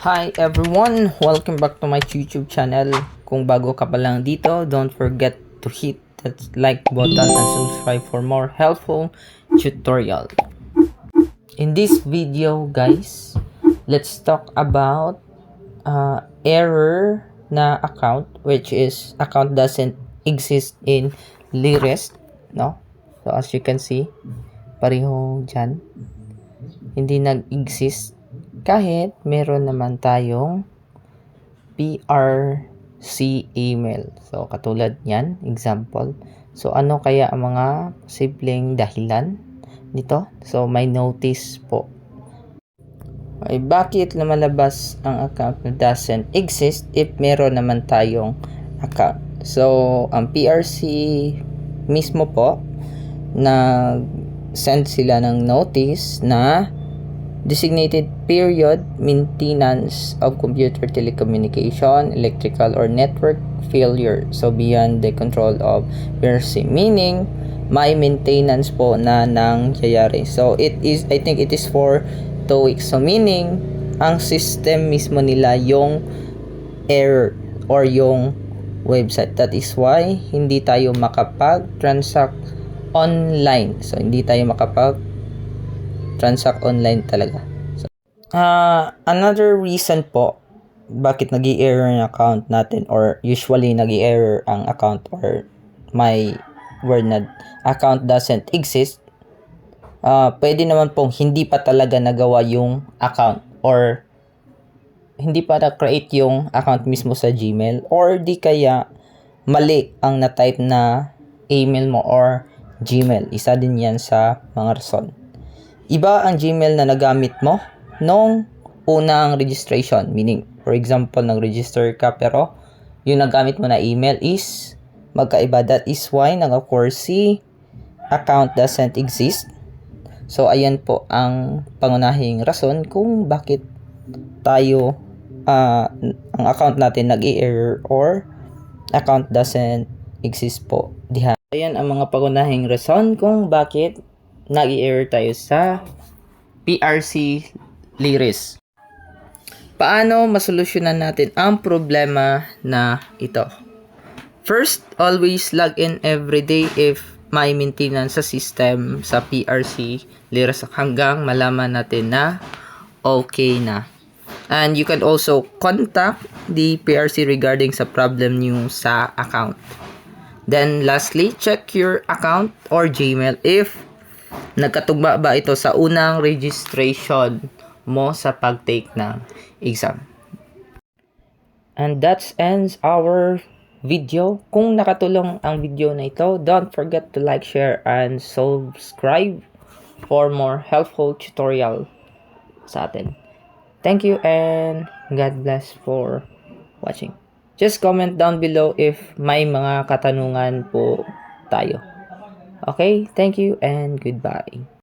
Hi everyone! Welcome back to my YouTube channel. Kung bago ka pa lang dito, don't forget to hit that like button and subscribe for more helpful tutorial. In this video guys, let's talk about error na account, which is account doesn't exist in Liris, no? So as you can see, pareho dyan, hindi nag-exist kahit meron naman tayong PRC email. So katulad yan, example. So ano kaya ang mga posibleng dahilan nito? So may notice po. Okay, bakit lumalabas ang account na doesn't exist if meron naman tayong account? So ang PRC mismo po, nag-send sila ng notice na designated period maintenance of computer, telecommunication, electrical or network failure. So beyond the control of PRC, meaning may maintenance po na nangyayari. So it is, I think it is for 2 weeks. So meaning ang system mismo nila yung error or yung website. That is why hindi tayo makapag-transact online. So hindi tayo transact online talaga. So, another reason po bakit nag-i-error ang account natin, or usually nag-i-error ang account, or may word na account doesn't exist, pwede naman pong hindi pa talaga nagawa yung account, or hindi pa na-create yung account mismo sa Gmail, or di kaya mali ang na-type na email mo or Gmail. Isa din yan sa mga rason. Iba ang Gmail na nagamit mo nung unang registration. Meaning, for example, nag-register ka pero yung nagamit mo na email is magkaiba. That is why nag-occur si account doesn't exist. So, ayan po ang pangunahing rason kung bakit tayo, ang account natin nag-i-error or account doesn't exist po. Diha. Ayan ang mga pangunahing rason kung bakit nag-i-error tayo sa PRC Liris. Paano masolusyonan natin ang problema na ito? First, always log in every day if may maintenance sa system sa PRC Liris hanggang malaman natin na okay na. And you can also contact the PRC regarding sa problem nyo sa account. Then lastly, check your account or Gmail if nagkatugma ba ito sa unang registration mo sa pag-take ng exam. And that ends our video. Kung nakatulong ang video na ito, don't forget to like, share, and subscribe for more helpful tutorial sa atin. Thank you and God bless for watching. Just comment down below if may mga katanungan po tayo. Okay, thank you and goodbye.